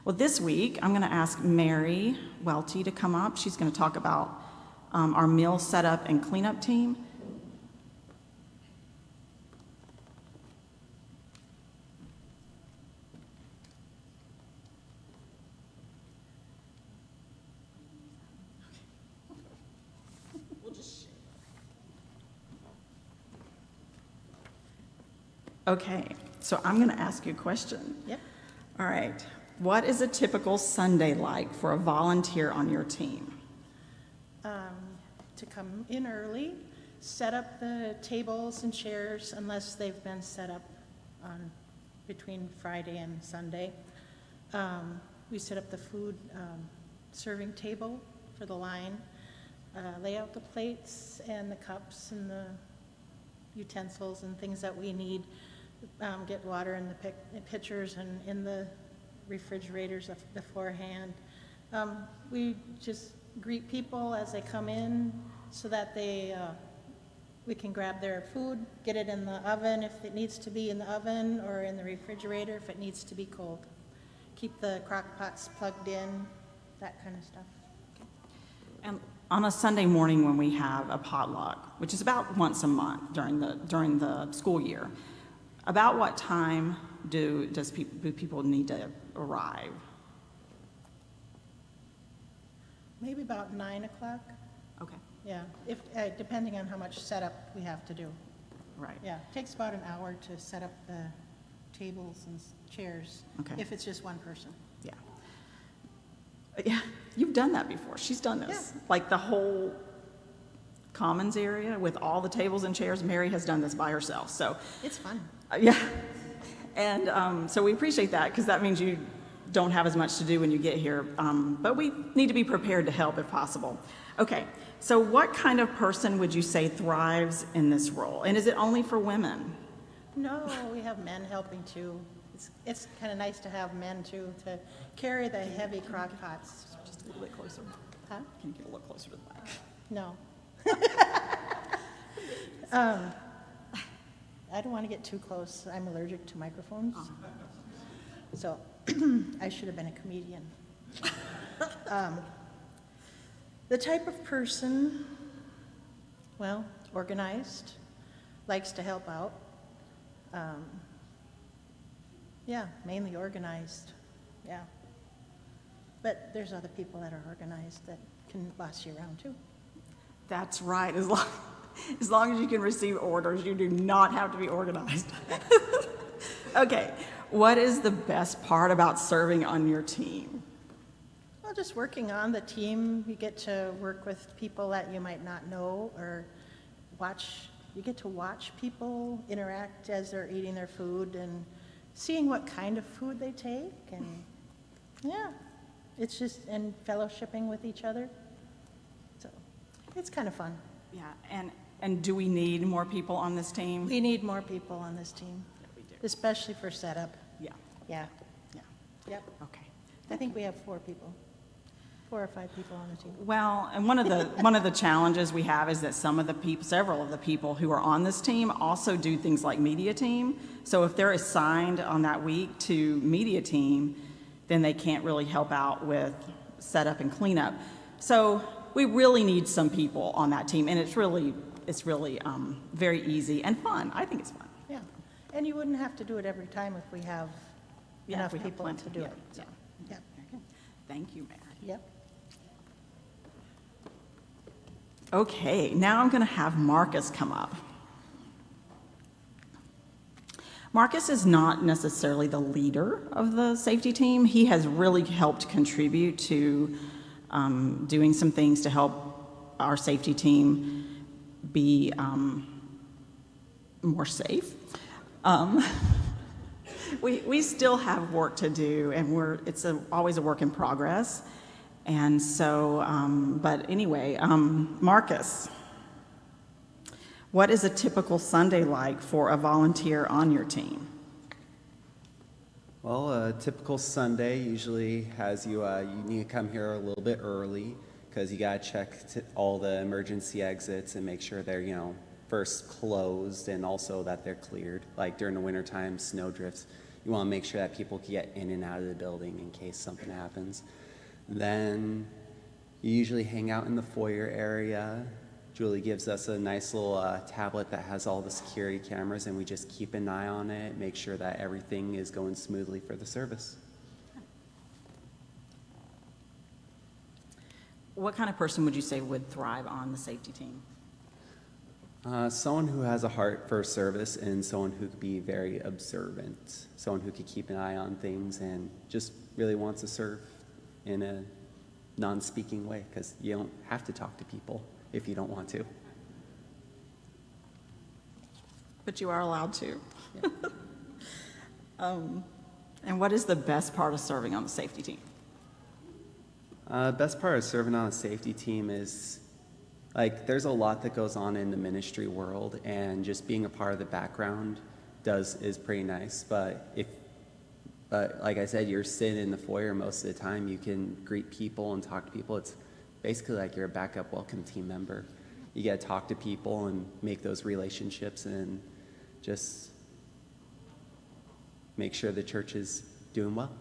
Well, this week, I'm going to ask Mary Welty to come up. She's going to talk about our meal setup and cleanup team. Okay, so I'm going to ask you a question. Yep. All right. What is a typical Sunday like for a volunteer on your team? To come in early, set up the tables and chairs unless they've been set up on between Friday and Sunday. We set up the food serving table for the line, lay out the plates and the cups and the utensils and things that we need, get water in the pitchers and in the refrigerators beforehand. We just greet people as they come in so that we can grab their food, get it in the oven if it needs to be in the oven, or in the refrigerator if it needs to be cold. Keep the crock pots plugged in, that kind of stuff. And on a Sunday morning when we have a potluck, which is about once a month during the school year, about what time do people need to arrive? Maybe about 9 o'clock. Okay. Yeah, if depending on how much setup we have to do. Right. Yeah, it takes about an hour to set up the tables and chairs. Okay. If it's just one person. Yeah. Yeah, you've done that before. She's done this. Yeah. Like the whole commons area with all the tables and chairs. Mary has done this by herself. So it's fun. Yeah. And so we appreciate that because that means you don't have as much to do when you get here. But we need to be prepared to help if possible. Okay, so what kind of person would you say thrives in this role? And is it only for women? No, we have men helping too. It's kind of nice to have men too, to carry the heavy crock pots. Just a little bit closer. Huh? Can you get a little closer to the mic? No. I don't want to get too close. I'm allergic to microphones. So I should have been a comedian. The type of person, well, organized, likes to help out. Yeah, mainly organized, yeah. But there's other people that are organized that can boss you around too. That's right. As long as you can receive orders, you do not have to be organized. Okay, what is the best part about serving on your team? Well, just working on the team, you get to work with people that you might not know, or you get to watch people interact as they're eating their food and seeing what kind of food they take, and yeah, it's just, and fellowshipping with each other. So it's kind of fun. Yeah, and do we need more people on this team? We need more people on this team. Yeah, we do. Especially for setup. Yeah. Yeah. Yeah. Yep. Okay. I think we have 4 or 5 people on the team. Well, and one of the challenges we have is that several of the people who are on this team also do things like media team. So if they're assigned on that week to media team, then they can't really help out with setup and cleanup. So we really need some people on that team, and it's really very easy and fun. I think it's fun. Yeah, and you wouldn't have to do it every time if we have enough people to do it. So, yeah. Thank you, Mary. Yep. Okay, now I'm going to have Marcus come up. Marcus is not necessarily the leader of the safety team. He has really helped contribute to doing some things to help our safety team be more safe. We still have work to do, and it's always a work in progress. And so, but anyway, Marcus, what is a typical Sunday like for a volunteer on your team? Well, a typical Sunday usually has you need to come here a little bit early because you got to check all the emergency exits and make sure they're, first closed and also that they're cleared. Like during the wintertime, snow drifts, you want to make sure that people can get in and out of the building in case something happens. Then you usually hang out in the foyer area. Julie gives us a nice little tablet that has all the security cameras, and we just keep an eye on it, make sure that everything is going smoothly for the service. What kind of person would you say would thrive on the safety team? Someone who has a heart for service and someone who could be very observant, someone who could keep an eye on things and just really wants to serve in a non-speaking way, because you don't have to talk to people if you don't want to. But you are allowed to. And what is the best part of serving on the safety team? Best part of serving on a safety team is, like, there's a lot that goes on in the ministry world, and just being a part of the background is pretty nice. But like I said, you're sitting in the foyer most of the time. You can greet people and talk to people. It's basically like you're a backup welcome team member. You get to talk to people and make those relationships and just make sure the church is doing well.